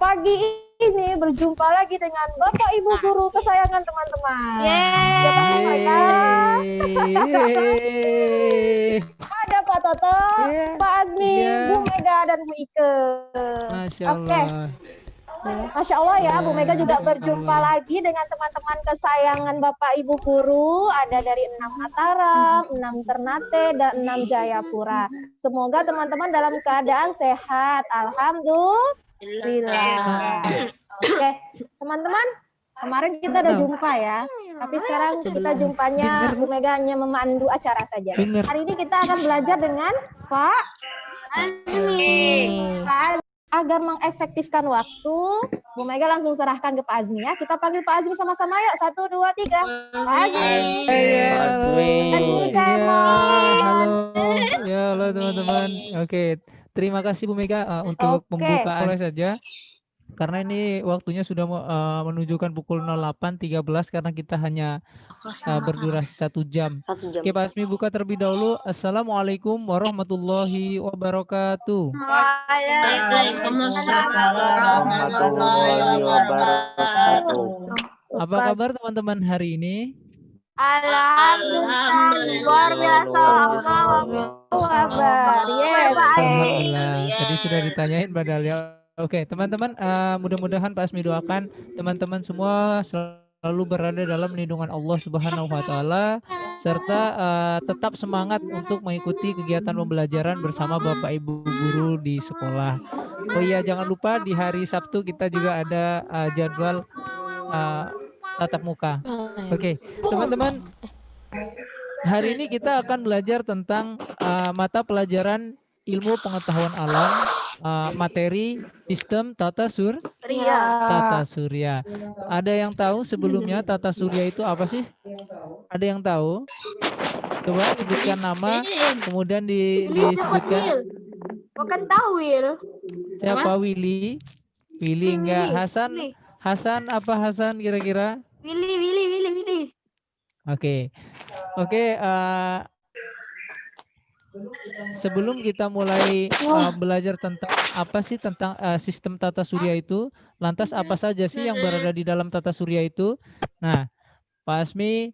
pagi ini berjumpa lagi dengan Bapak Ibu guru kesayangan teman-teman. Siapa mereka? Ada Pak Toto, Pak Azmi, Bu Mega, dan Bu Ike. Masya Oke. Allah. Masya Allah ya, Bu Mega juga berjumpa lagi dengan teman-teman kesayangan Bapak Ibu guru. Ada dari 6 Mataram, 6 Ternate, dan 6 Jayapura. Semoga teman-teman dalam keadaan sehat. Alhamdulillah. Oke, teman-teman, kemarin kita udah jumpa ya. Tapi sekarang kita jumpanya Bu Mega hanya memandu acara saja. Hari ini kita akan belajar dengan Pak Azmi. Agar mengefektifkan waktu, Bu Mega langsung serahkan ke Pak Azmi ya. Kita panggil Pak Azmi sama-sama yuk. 1, 2, 3. Pak Azmi. Halo. Ya, halo teman-teman. Oke, terima kasih Bu Mega untuk pembukaan mulai saja. Karena ini waktunya sudah menunjukkan pukul 08.13 karena kita hanya berdurasi 1 jam. Oke, Pak Azmi buka terlebih dahulu. Assalamualaikum warahmatullahi wabarakatuh. Waalaikumsalam warahmatullahi wabarakatuh. Apa kabar teman-teman hari ini? Alhamdulillah, luar biasa. Alhamdulillah. Tadi sudah ditanyain padahal ya. Oke, teman-teman, mudah-mudahan Pak Azmi doakan teman-teman semua selalu berada dalam lindungan Allah Subhanahu wa taala serta tetap semangat untuk mengikuti kegiatan pembelajaran bersama Bapak Ibu guru di sekolah. Oh iya, jangan lupa di hari Sabtu kita juga ada jadwal tatap muka. Oke, teman-teman, hari ini kita akan belajar tentang mata pelajaran ilmu pengetahuan alam, materi sistem tata surya. Ada yang tahu sebelumnya tata surya itu apa sih? Ada yang tahu? Coba sebutkan nama, kemudian disebutkan. Bukan tahu, Wil. Siapa? Willy? Willy enggak? Hasan apa Hasan kira-kira? Willy. Oke. Sebelum kita mulai belajar tentang apa sih tentang sistem tata surya itu, lantas apa saja sih yang berada di dalam tata surya itu? Nah, Pak Azmi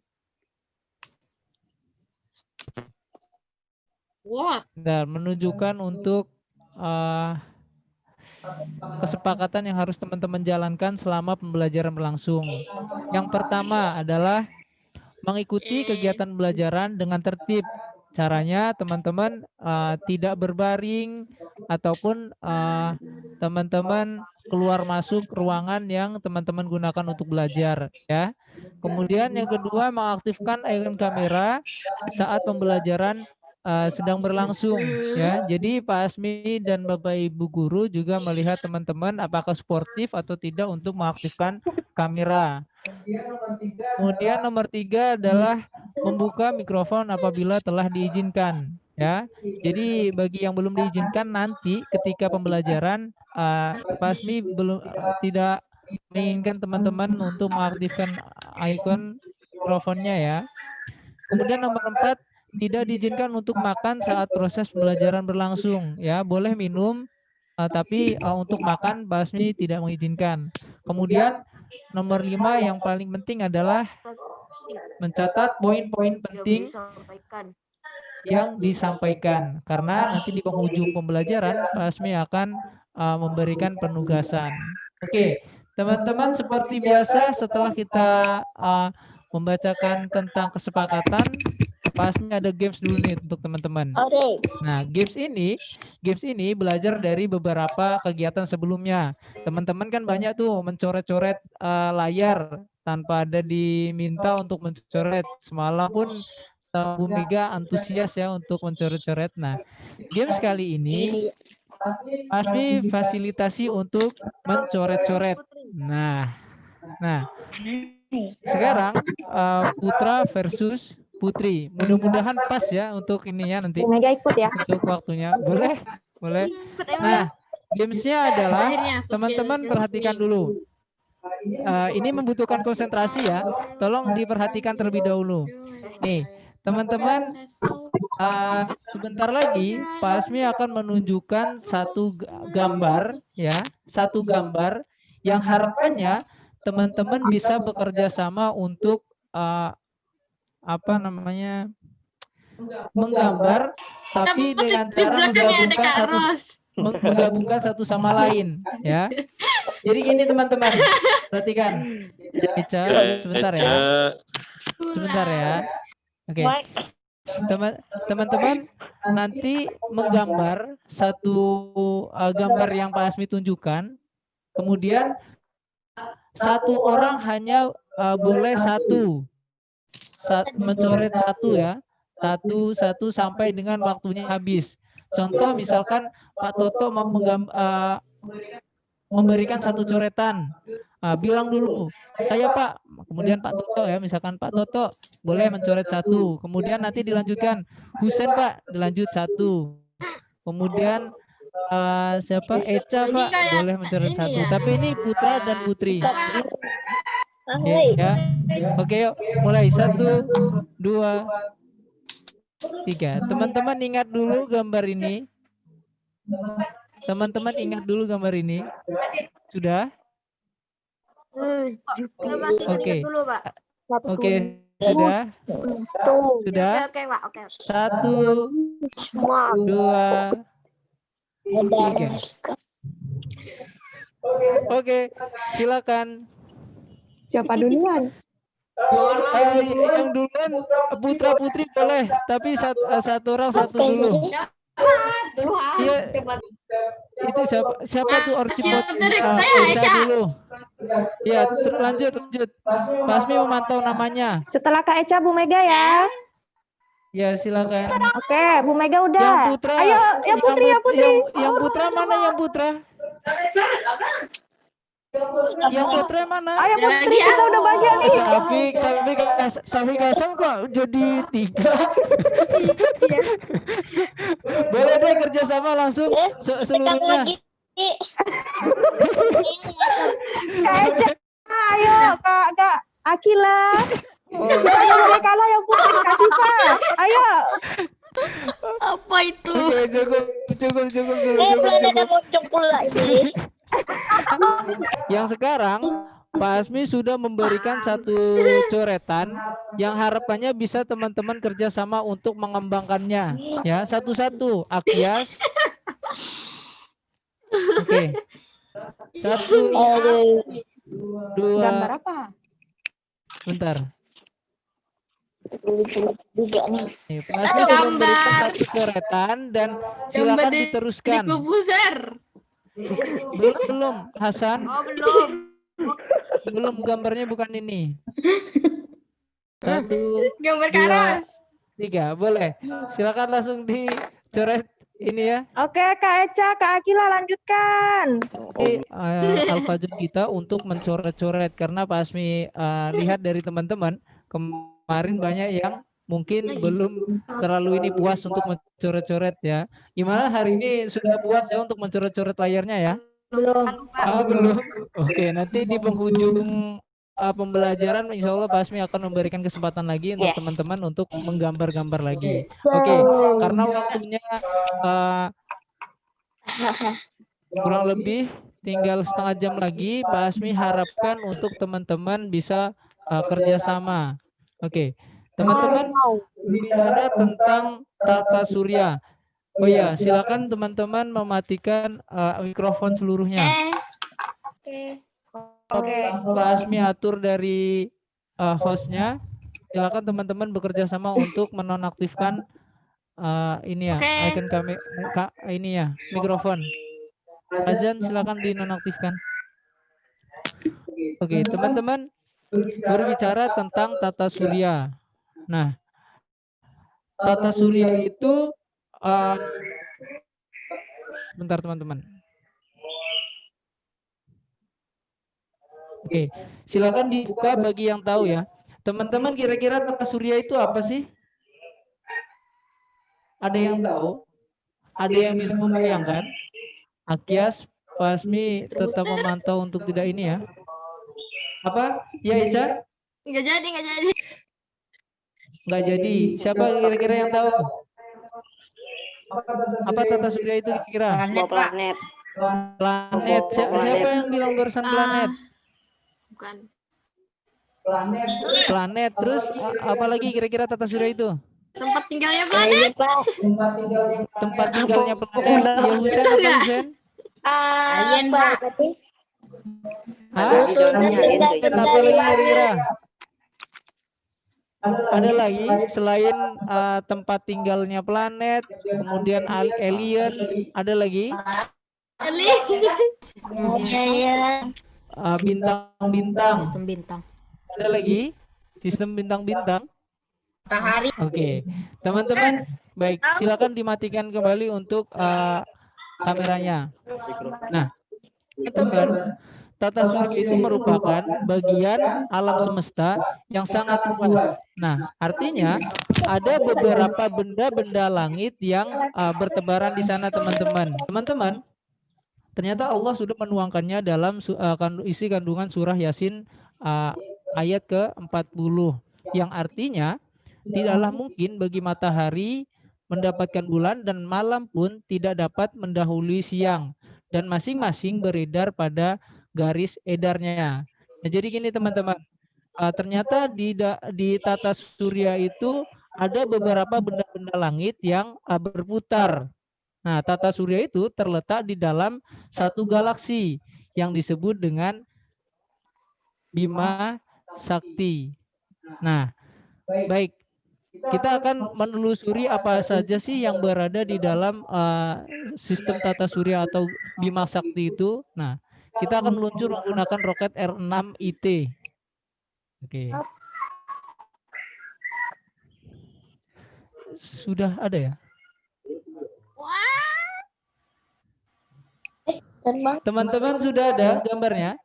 menunjukkan untuk kesepakatan yang harus teman-teman jalankan selama pembelajaran berlangsung. Yang pertama adalah mengikuti kegiatan pembelajaran dengan tertib. Caranya teman-teman tidak berbaring ataupun teman-teman keluar masuk ruangan yang teman-teman gunakan untuk belajar ya. Kemudian yang kedua, mengaktifkan icon kamera saat pembelajaran sedang berlangsung ya. Jadi Pak Azmi dan Bapak Ibu guru juga melihat teman-teman apakah sportif atau tidak untuk mengaktifkan kamera. Kemudian nomor 3 adalah membuka mikrofon apabila telah diizinkan ya. Jadi bagi yang belum diizinkan nanti ketika pembelajaran Pak Azmi tidak menginginkan teman-teman untuk mengaktifkan icon mikrofonnya ya. Kemudian nomor 4, tidak diizinkan untuk makan saat proses pembelajaran berlangsung ya. Boleh minum tapi untuk makan Pak Azmi tidak mengizinkan. Kemudian nomor 5 yang paling penting adalah mencatat poin-poin penting yang disampaikan karena nanti di penghujung pembelajaran Pak Azmi akan memberikan penugasan. Oke, teman-teman, seperti biasa setelah kita membacakan tentang kesepakatan, Pak Azmi ada games dulu nih untuk teman-teman. Nah, games ini belajar dari beberapa kegiatan sebelumnya. Teman-teman kan banyak tuh mencoret-coret layar tanpa ada diminta untuk mencoret. Semalam pun Bu Mega antusias ya untuk mencoret-coret. Nah, games kali ini pasti fasilitasi untuk mencoret-coret. Nah, sekarang Putra versus Putri. Mudah-mudahan pas ya untuk ininya nanti. Bu Mega ikut ya. Untuk waktunya. Boleh? Nah, gamesnya adalah teman-teman perhatikan dulu. Ini membutuhkan konsentrasi ya. Tolong diperhatikan terlebih dahulu. Nih, Teman-teman, sebentar lagi Pak Asmi akan menunjukkan satu gambar ya, satu gambar yang harapannya teman-teman bisa bekerja sama untuk apa namanya, menggambar tapi dengan cara menggabungkan satu sama lain ya. Jadi gini teman-teman, perhatikan. Eca, sebentar ya. Sebentar ya. Oke. Teman-teman nanti menggambar satu gambar yang Pak Asmi tunjukkan. Kemudian satu orang hanya boleh mencoret satu ya. Satu sampai dengan waktunya habis. Contoh misalkan Pak Toto mau memberikan satu coretan. Bilang dulu, saya Pak. Kemudian Pak Toto ya, misalkan Pak Toto boleh mencoret satu. Kemudian nanti dilanjutkan, Husen Pak, dilanjut satu. Kemudian siapa? Eca Pak, boleh mencoret satu. Tapi ini Putra dan Putri. Oke, ya. Oke, yuk. Mulai 1, 2, 3. Teman-teman ingat dulu gambar ini. Teman-teman ingat dulu gambar ini. Sudah? Oke. Dulu, Pak. Oke, sudah. Sudah. Oke, Pak. Oke. 1, 2, 3. Oke, silakan. Siapa duluan? Yang duluan Putra Putri boleh, tapi satu orang satu dulu. Iya. Itu siapa tuh Orcipot? Eca dulu. Ya, lanjut. Pasmi memantau namanya. Setelah Kak Eca, Bu Mega ya. Ya, silakan. Oke, Bu Mega udah. Yang Putra. Ayo, yang Putri. Yang Putra mana yang Putra? Yang Putra mana? Ayo Putri, kita udah bagian nih. Safi kosong kok jadi 3. Boleh deh kerjasama langsung seluruhnya. Kak Eca, ayo Kak Akila. Kita boleh kalah yang Putri kasih Pak. Ayo. Apa itu? Cukup. Yang sekarang Pak Asmi sudah memberikan satu coretan yang harapannya bisa teman-teman kerjasama untuk mengembangkannya ya, satu-satu. Akyas. Oke. 1, 2. Gambar apa? Bentar. Nih, Pak Ada Asmi sudah memberikan gambar. satu coretan dan silakan diteruskan. Dikubuser. Belum, Hasan. Oh, belum. Belum, gambarnya bukan ini. 1, Gambar 2, karas. 3. Boleh. Silakan langsung dicoret ini ya. Oke, Kak Eca, Kak Akila lanjutkan. Ini Al-Fajr kita untuk mencoret-coret karena Pak Asmi lihat dari teman-teman kemarin banyak yang mungkin belum terlalu ini puas untuk mencoret-coret ya. Gimana hari ini sudah puas ya untuk mencoret-coret layarnya ya? Belum. Oke, nanti di penghujung pembelajaran insya Allah Pak Asmi akan memberikan kesempatan lagi untuk teman-teman untuk menggambar-gambar lagi. Oke, karena waktunya kurang lebih tinggal setengah jam lagi, Pak Asmi harapkan untuk teman-teman bisa kerjasama. Oke, teman-teman bicara tentang tata surya. Oh ya, silakan teman-teman mematikan mikrofon seluruhnya. Oke, Pak Asmi atur dari hostnya. Silakan teman-teman bekerja sama untuk menonaktifkan ini ya, icon kami ini ya, mikrofon. Azan silakan dinonaktifkan. Oke, teman-teman berbicara tentang tata surya. Nah, tata surya itu bentar teman-teman. Oke, silakan dibuka bagi yang tahu ya. Teman-teman kira-kira tata surya itu apa sih? Ada yang tahu? Ada yang bisa membayangkan? Akyas, Pak Asmi tetap memantau untuk tidak ini ya. Apa? Ya Ica? Nggak jadi. Nggak jadi. Siapa kira-kira yang tahu? Apa tata surya itu kira-kira? Planet, Pak. Planet. Siapa yang bilang barusan planet? Bukan. Planet. Terus apa lagi kira-kira tata surya itu? Tempat tinggalnya planet. Tempat tinggalnya planet. Ya Husen apa Enggak. Husen? Alien, Pak. Hah? Apa lagi kira-kira? Ada lagi selain tempat tinggalnya planet, kemudian alien, ada lagi bintang-bintang, Sistem bintang. ada lagi sistem bintang-bintang. Matahari. Oke, teman-teman, baik, silakan dimatikan kembali untuk kameranya. Nah, teman-teman, tata surya itu merupakan bagian alam semesta yang sangat luas. Nah, artinya ada beberapa benda-benda langit yang bertebaran di sana, teman-teman. Teman-teman, ternyata Allah sudah menuangkannya dalam isi kandungan surah Yasin ayat ke-40, yang artinya tidaklah mungkin bagi matahari mendapatkan bulan dan malam pun tidak dapat mendahului siang, dan masing-masing beredar pada garis edarnya. Nah, jadi gini teman-teman, ternyata di tata surya itu ada beberapa benda-benda langit yang berputar. Nah, tata surya itu terletak di dalam satu galaksi yang disebut dengan Bima Sakti. Nah, baik, kita akan menelusuri apa saja sih yang berada di dalam sistem tata surya atau Bima Sakti itu. Nah, kita akan meluncur menggunakan roket R6 IT. Oke. Sudah ada ya? Teman-teman sudah ada gambarnya?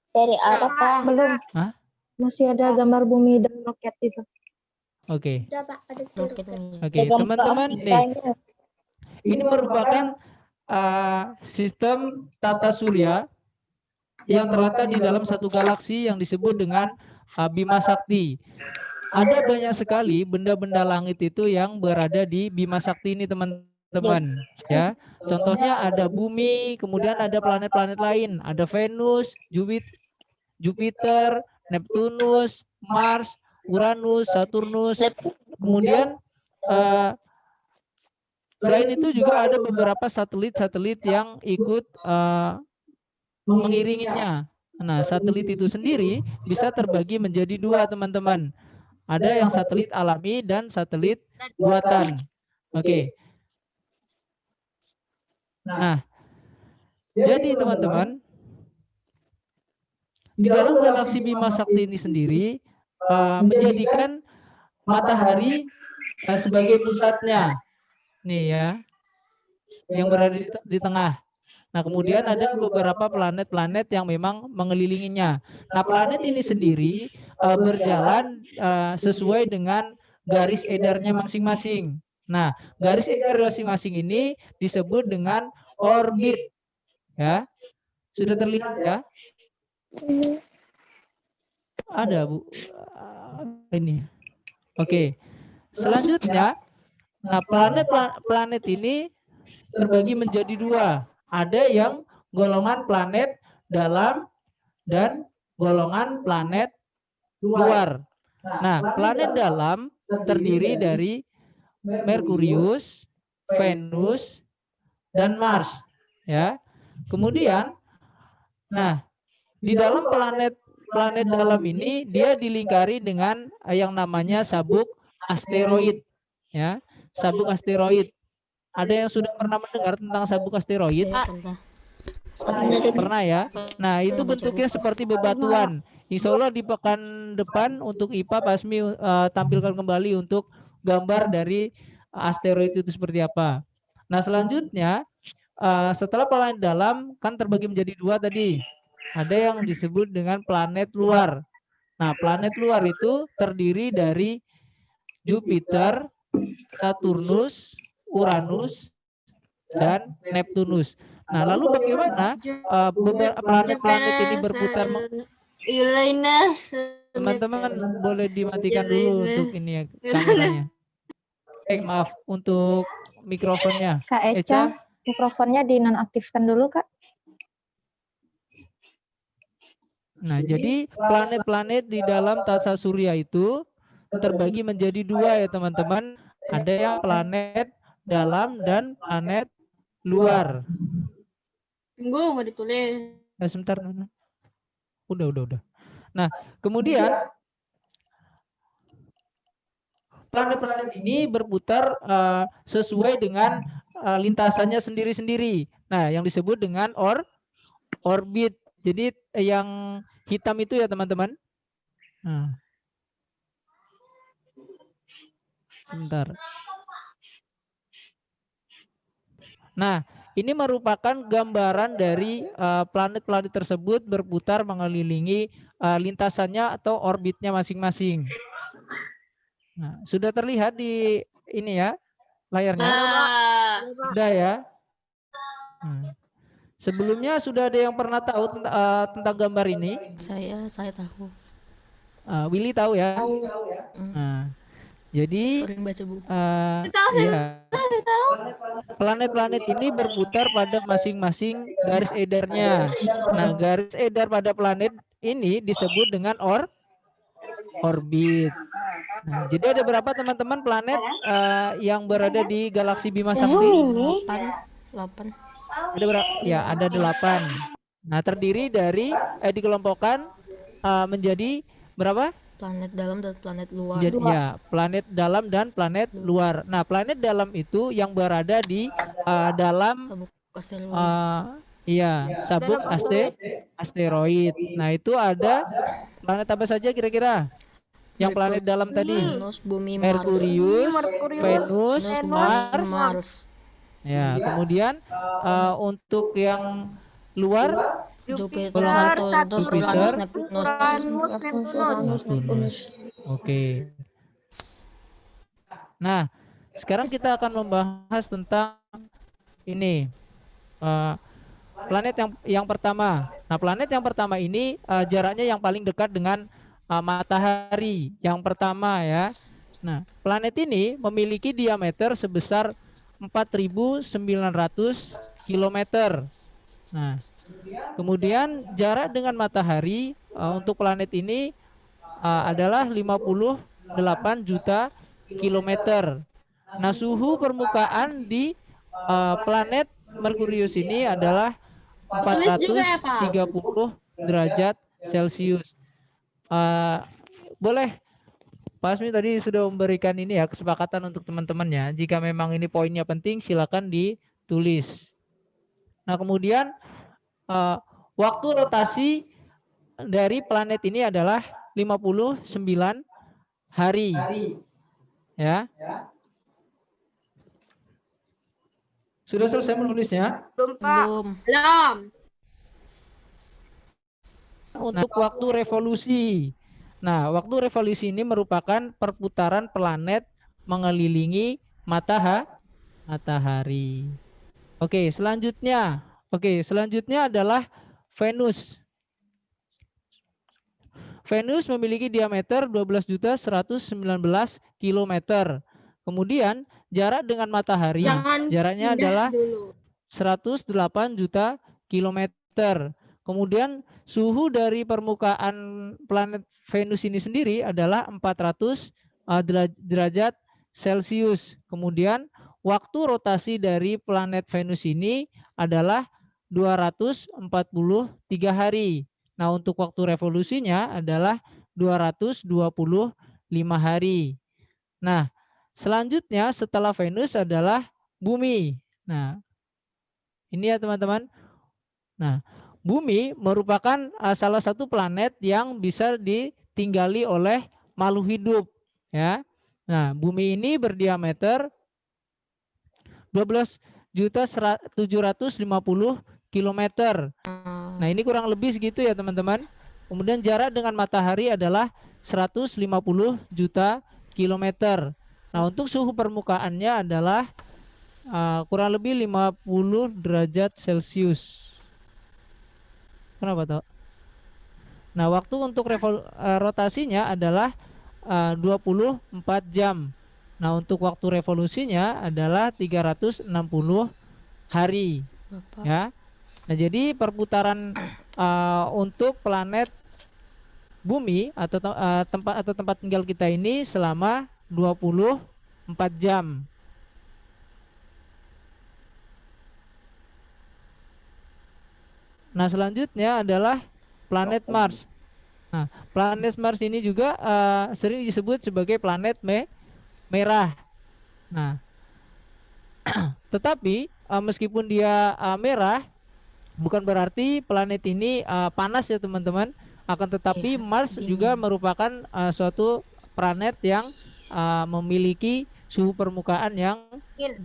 Dari arah Pak. Belum. Hah? Masih ada gambar bumi dan roket itu. Oke. Udah Pak, ada Roket ini. Oke, teman-teman, nih, ini merupakan sistem tata surya yang terletak di dalam satu galaksi yang disebut dengan Bima Sakti. Ada banyak sekali benda-benda langit itu yang berada di Bima Sakti ini, teman-teman. Ya, contohnya ada bumi, kemudian ada planet-planet lain, ada Venus, Jupiter, Neptunus, Mars, Uranus, Saturnus. Kemudian selain itu juga ada beberapa satelit-satelit yang ikut mengiringinya. Nah, satelit itu sendiri bisa terbagi menjadi dua, teman-teman. Ada yang satelit alami dan satelit buatan. Oke. Nah, jadi teman-teman, di dalam galaksi Bima Sakti ini sendiri menjadikan matahari sebagai pusatnya. Nih ya, yang berada di tengah. Nah, kemudian ada beberapa planet-planet yang memang mengelilinginya. Nah, planet ini sendiri berjalan sesuai dengan garis edarnya masing-masing. Nah, garis edar masing-masing ini disebut dengan orbit. Ya, sudah terlihat ya? Ada, Bu. Ini. Oke. Selanjutnya, nah, planet ini terbagi menjadi dua. Ada yang golongan planet dalam dan golongan planet luar. Nah, planet dalam terdiri dari Merkurius, Venus, dan Mars. Ya. Kemudian, nah, di dalam planet dalam ini dia dilingkari dengan yang namanya sabuk asteroid. Ya, sabuk asteroid. Ada yang sudah pernah mendengar tentang sabuk asteroid? Pernah ya? Nah, itu bentuknya seperti bebatuan. Insya Allah di pekan depan untuk IPA Pasmi tampilkan kembali untuk gambar dari asteroid itu seperti apa. Nah, selanjutnya setelah planet dalam kan terbagi menjadi dua tadi. Ada yang disebut dengan planet luar. Nah, planet luar itu terdiri dari Jupiter, Saturnus, Uranus, dan Neptunus. Nah, lalu bagaimana beberapa planet-planet ini berputar? Uranus, Teman-teman boleh dimatikan dulu untuk ini ya kameranya. Maaf untuk mikrofonnya. Kak Eca, mikrofonnya dinonaktifkan dulu, Kak. Nah, jadi planet-planet di dalam tata surya itu terbagi menjadi dua ya teman-teman. Ada yang planet dalam dan planet luar. Tunggu, mau ditulis. Sebentar. Udah. Nah, kemudian planet-planet ini berputar sesuai dengan lintasannya sendiri-sendiri. Nah, yang disebut dengan orbit. Jadi yang hitam itu ya teman-teman. Nah, sebentar. Nah, ini merupakan gambaran dari planet-planet tersebut berputar mengelilingi lintasannya atau orbitnya masing-masing. Nah, sudah terlihat di ini ya layarnya? Sudah ya. Sebelumnya sudah ada yang pernah tahu tentang gambar ini? Saya tahu. Willy tahu ya? Nah, jadi Sering baca buku. Ya, planet-planet ini berputar pada masing-masing garis edarnya. Nah, garis edar pada planet ini disebut dengan orbit. Nah, jadi ada berapa teman-teman planet yang berada di galaksi Bima Sakti? 8. Ada berapa? Ya, ada 8. Nah, terdiri dari dikelompokkan menjadi berapa? Planet dalam dan planet luar. Jadi, ya, planet dalam dan planet luar. Nah, planet dalam itu yang berada di dalam Sabuk asteroid. sabuk asteroid. Nah, itu ada planet apa saja kira-kira? Yang planet dalam tadi? Venus, Bumi, Merkurius, Venus, Mars. Ya, kemudian untuk yang luar Jupiter, Saturn, Uranus, Neptunus. Oke. Nah, sekarang kita akan membahas tentang ini planet yang pertama. Nah, planet yang pertama ini jaraknya yang paling dekat dengan matahari. Yang pertama ya. Nah, planet ini memiliki diameter sebesar 4.900 km. Nah, kemudian jarak dengan matahari untuk planet ini adalah 58 juta kilometer. Nah, suhu permukaan di planet Merkurius ini adalah 430 derajat Celcius. Boleh Pak Asmi tadi sudah memberikan ini ya kesepakatan untuk teman-temannya. Jika memang ini poinnya penting, silakan ditulis. Nah, kemudian waktu rotasi dari planet ini adalah 59 hari. Ya. Sudah selesai menulisnya? Belum. Untuk waktu revolusi. Nah, waktu revolusi ini merupakan perputaran planet mengelilingi matahari. Oke, selanjutnya adalah Venus. Venus memiliki diameter 12.119 km. Kemudian jarak dengan matahari jaraknya adalah 108 juta kilometer. Kemudian suhu dari permukaan planet Venus ini sendiri adalah 400 derajat Celcius. Kemudian waktu rotasi dari planet Venus ini adalah 243 hari. Nah, untuk waktu revolusinya adalah 225 hari. Nah, selanjutnya setelah Venus adalah Bumi. Nah, ini ya teman-teman. Nah, Bumi merupakan salah satu planet yang bisa ditinggali oleh makhluk hidup, ya. Nah, Bumi ini berdiameter 12.750 km. Nah, ini kurang lebih segitu ya, teman-teman. Kemudian jarak dengan matahari adalah 150 juta kilometer. Nah, untuk suhu permukaannya adalah kurang lebih 50 derajat Celcius. Kenapa toh? Nah, waktu untuk rotasinya adalah 24 jam. Nah, untuk waktu revolusinya adalah 360 hari, Bapak. ya. Nah, jadi perputaran untuk planet Bumi atau tempat tinggal kita ini selama 24 jam. Nah, selanjutnya adalah planet Mars. Nah, planet Mars ini juga sering disebut sebagai planet merah. Nah, tetapi meskipun dia merah, bukan berarti planet ini panas ya teman-teman. Akan tetapi Iya, Mars juga dingin. merupakan suatu planet yang memiliki suhu permukaan yang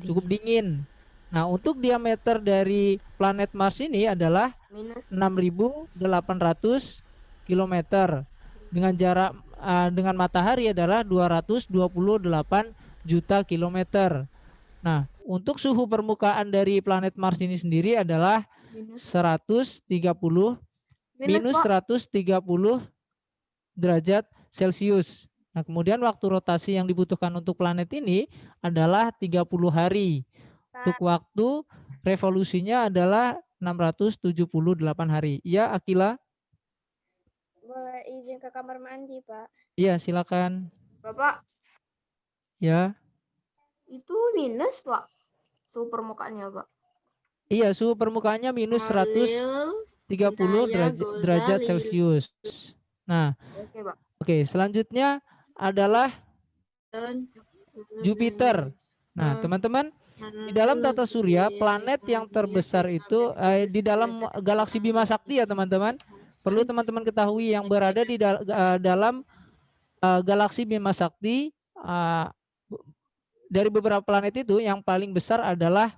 cukup dingin. Nah, untuk diameter dari planet Mars ini adalah 6.800 km dengan jarak dengan matahari adalah 228 juta kilometer. Nah, untuk suhu permukaan dari planet Mars ini sendiri adalah minus 130 derajat Celcius. Nah, kemudian waktu rotasi yang dibutuhkan untuk planet ini adalah 30 hari. Untuk waktu revolusinya adalah 678 hari. Ya, Akila? Boleh izin ke kamar mandi, Pak? Iya, silakan. Bapak, Ya. itu minus, Pak. Suhu permukaannya, Pak. Iya, suhu permukaannya minus 130 derajat Celcius. Nah, Oke, Pak. oke, selanjutnya adalah Jupiter. Nah, teman-teman, di dalam tata surya, planet yang terbesar itu di dalam galaksi Bima Sakti ya, teman-teman. Perlu teman-teman ketahui yang berada di dalam galaksi Bima Sakti, dari beberapa planet itu yang paling besar adalah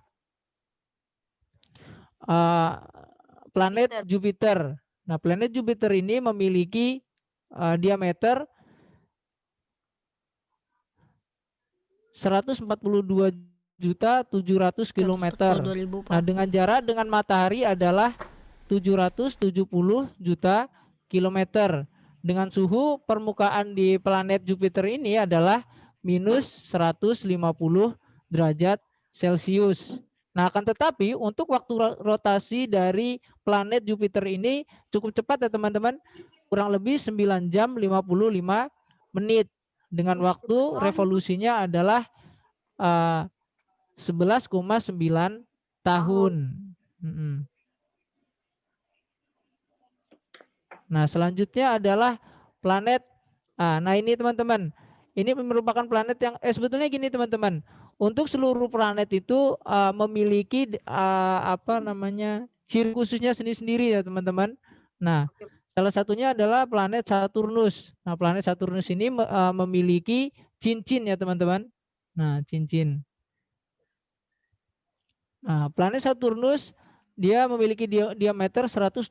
planet Jupiter. Nah, planet Jupiter ini memiliki diameter 142.700 km. Nah, dengan jarak dengan matahari adalah 770 juta kilometer. Dengan suhu permukaan di planet Jupiter ini adalah minus 150 derajat Celcius. Nah, akan tetapi untuk waktu rotasi dari planet Jupiter ini cukup cepat ya teman-teman. Kurang lebih 9 jam 55 menit. Dengan waktu revolusinya adalah 11,9 tahun. Nah, selanjutnya adalah planet. Nah, ini teman-teman. Ini merupakan planet yang sebetulnya gini teman-teman. Untuk seluruh planet itu memiliki ciri khususnya sendiri-sendiri ya teman-teman. Nah, salah satunya adalah planet Saturnus. Nah, planet Saturnus ini memiliki cincin ya teman-teman. Nah, cincin. Nah, planet Saturnus dia memiliki diameter 120.000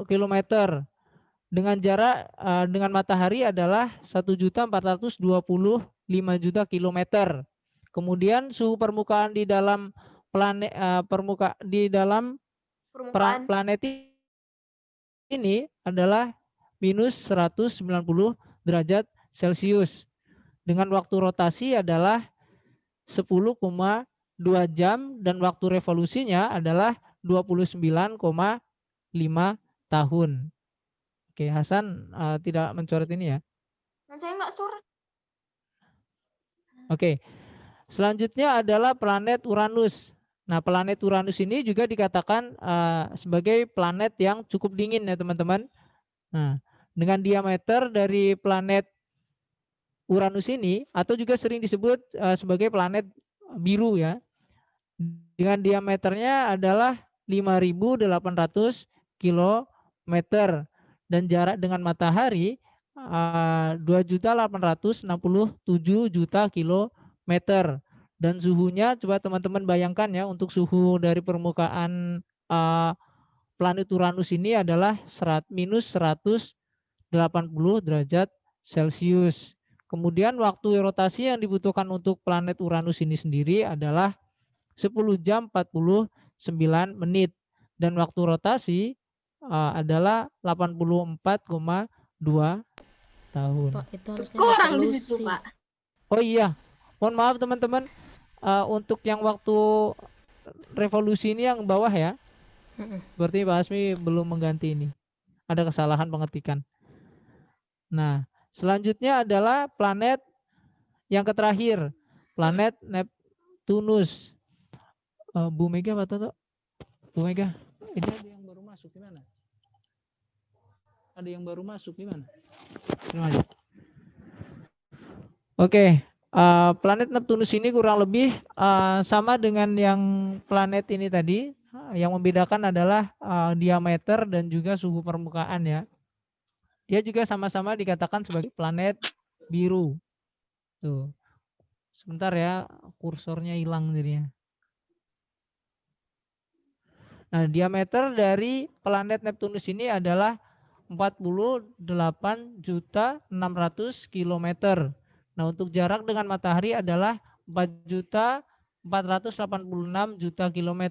kilometer. Dengan jarak dengan matahari adalah 1.425.000 kilometer. Kemudian suhu permukaan di dalam planet planet ini adalah minus 190 derajat Celcius. Dengan waktu rotasi adalah 10,2 jam dan waktu revolusinya adalah 29,5 tahun. Oke, Hasan tidak mencoret ini ya. Saya nggak coret. Oke, selanjutnya adalah planet Uranus. Nah, planet Uranus ini juga dikatakan sebagai planet yang cukup dingin ya teman-teman. Nah, dengan diameter dari planet Uranus ini atau juga sering disebut sebagai planet biru ya. Dengan diameternya adalah 5.800 km dan jarak dengan matahari 2.867 juta kilometer. Dan suhunya coba teman-teman bayangkan ya, untuk suhu dari permukaan planet Uranus ini adalah minus 180 derajat Celcius. Kemudian waktu rotasi yang dibutuhkan untuk planet Uranus ini sendiri adalah 10 jam 49 menit. Dan waktu rotasi adalah 84,2 tahun. Pak, itu harusnya Kurang di revolusi. situ, Pak. Oh iya, mohon maaf teman-teman. Untuk yang waktu revolusi ini yang bawah ya. Mm-mm. Berarti Pak Asmi belum mengganti ini. Ada kesalahan pengetikan. Nah, selanjutnya adalah planet yang terakhir. Planet Neptunus. Bu Mega apa tuh? Bu Mega, ini ada yang baru masuk gimana? Ada yang baru masuk gimana? Terima kasih. Oke, planet Neptunus ini kurang lebih sama dengan yang planet ini tadi. Yang membedakan adalah diameter dan juga suhu permukaan ya. Dia juga sama-sama dikatakan sebagai planet biru. Tuh. Sebentar ya, kursornya hilang jadinya. Nah, diameter dari planet Neptunus ini adalah 48.600.000 km. Nah, untuk jarak dengan matahari adalah 4.486.000 km.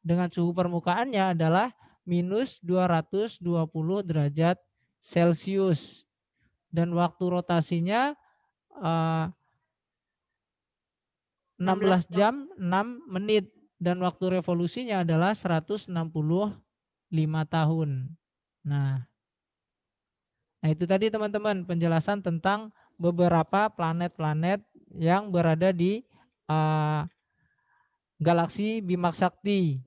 Dengan suhu permukaannya adalah minus 220 derajat Celcius. Dan waktu rotasinya 16 jam 6 menit. Dan waktu revolusinya adalah 165 tahun. Nah, itu tadi teman-teman penjelasan tentang beberapa planet-planet yang berada di galaksi Bima Sakti.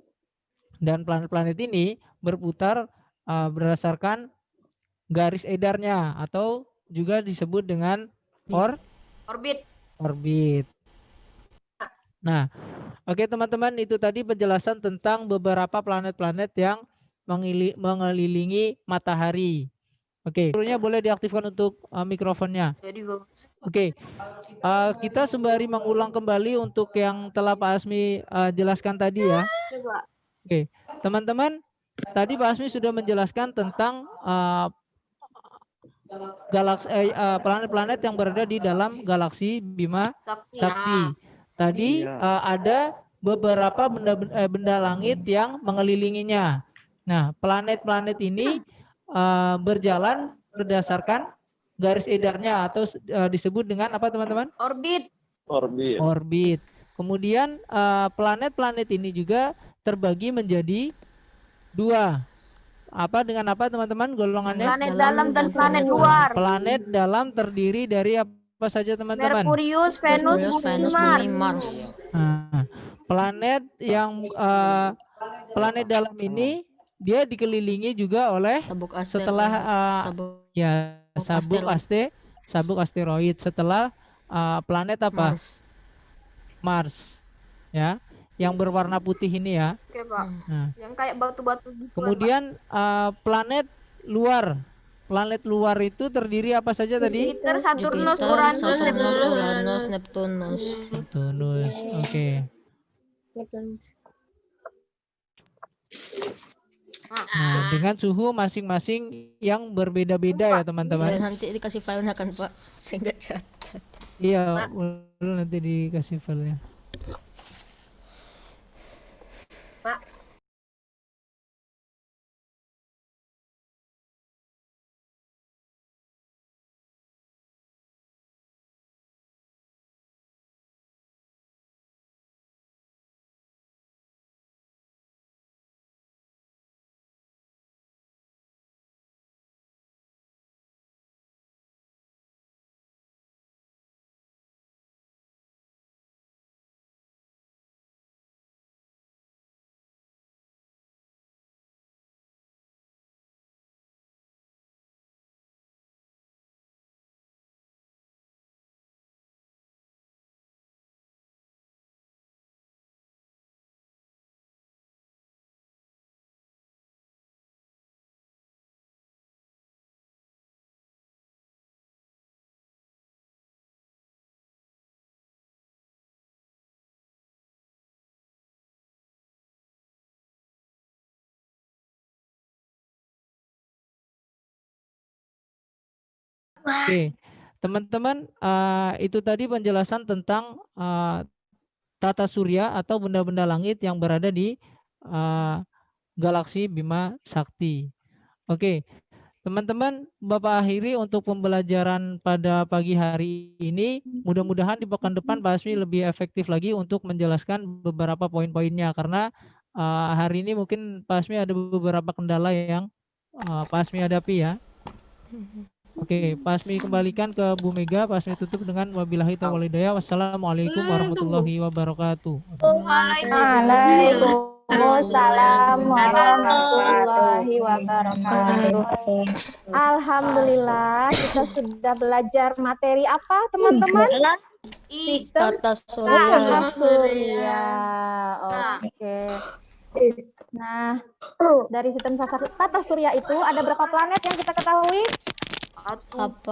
Dan planet-planet ini berputar berdasarkan garis edarnya atau juga disebut dengan Orbit. orbit. Nah, oke teman-teman, itu tadi penjelasan tentang beberapa planet-planet yang mengelilingi matahari. Oke, sebelumnya boleh diaktifkan untuk mikrofonnya. Jadi gue Oke, kita sembari mengulang kembali untuk yang telah Pak Asmi jelaskan tadi ya. coba. Oke, teman-teman, tadi Pak Asmi sudah menjelaskan tentang planet-planet yang berada di dalam galaksi Bima Sakti. Tadi ada beberapa benda langit yang mengelilinginya. Nah, planet-planet ini berjalan berdasarkan garis edarnya atau disebut dengan apa teman-teman? Orbit. Orbit. Kemudian planet-planet ini juga terbagi menjadi dua. Apa dengan apa teman-teman golongannya? Planet dalam dan planet luar. Planet dalam terdiri dari apa saja teman-teman? Merkurius, Venus, Bumi, Mars. Nah, planet yang planet dalam ini dia dikelilingi juga oleh Sabuk setelah sabuk asteroid setelah planet apa? Mars. Ya, yang berwarna putih ini ya. Oke, Pak. Nah, Yang kayak batu-batu gitu. kemudian planet luar. Planet luar itu terdiri apa saja tadi? Jupiter, Saturnus, Jupiter, Uranus, Saturnus, Neptunus. Uranus, Neptunus. Neptunus. Oke. Nah, dengan suhu masing-masing yang berbeda-beda ya teman-teman. Nanti dikasih filenya kan Pak, saya nggak catat. Iya, boleh nanti dikasih filenya. Pak. Oke, teman-teman, itu tadi penjelasan tentang tata surya atau benda-benda langit yang berada di Galaksi Bima Sakti. Oke, teman-teman, Bapak akhiri untuk pembelajaran pada pagi hari ini. Mudah-mudahan di pekan depan Pak Asmi lebih efektif lagi untuk menjelaskan beberapa poin-poinnya, karena hari ini mungkin Pak Asmi ada beberapa kendala yang Pak Asmi hadapi ya. Oke, Pak Asmi kembalikan ke Bu Mega. Pak Asmi tutup dengan wabillahi taufiq wal hidayah. Wassalamualaikum warahmatullahi wabarakatuh. Waalaikumsalam warahmatullahi wabarakatuh. Alhamdulillah, kita sudah belajar materi apa, teman-teman? Sistem Tata tata surya. surya. Oke. Nah, dari sistem tata surya itu ada berapa planet yang kita ketahui? 8.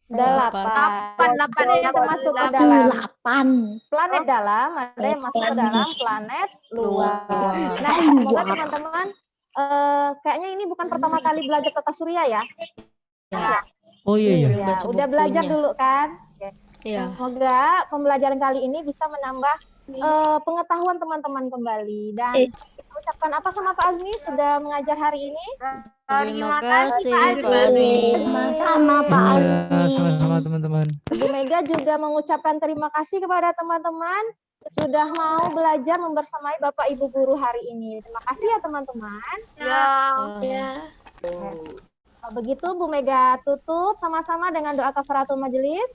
8. Ada yang termasuk ke dalam planet dalam, ada yang masuk ke dalam planet luar. Nah, semoga teman-teman kayaknya ini bukan pertama kali belajar tata surya ya. Oh iya, iya. Sering Ya, baca udah belajar bukunya. dulu kan? Iya. Semoga pembelajaran kali ini bisa menambah pengetahuan teman-teman kembali. Dan kita ucapkan apa sama Pak Azmi sudah mengajar hari ini? Terima kasih Pak Azmi. Sama Pak Iya, sama-sama teman-teman. Bu Mega juga mengucapkan terima kasih kepada teman-teman sudah mau belajar membersamai Bapak Ibu guru hari ini. Terima kasih ya teman-teman. Begitu Bu Mega tutup sama-sama dengan doa kafaratul majelis.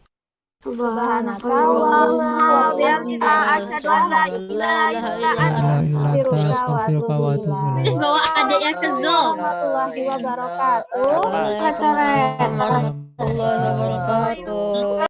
Subhanakallahumma wa bihamdika asyhadu an la ilaha illa anta astaghfiruka wa atubu ilaik. Terus bawa adiknya ke Zoom. Warahmatullahi wabarakatuh. Waalaikumsalam warahmatullahi wabarakatuh.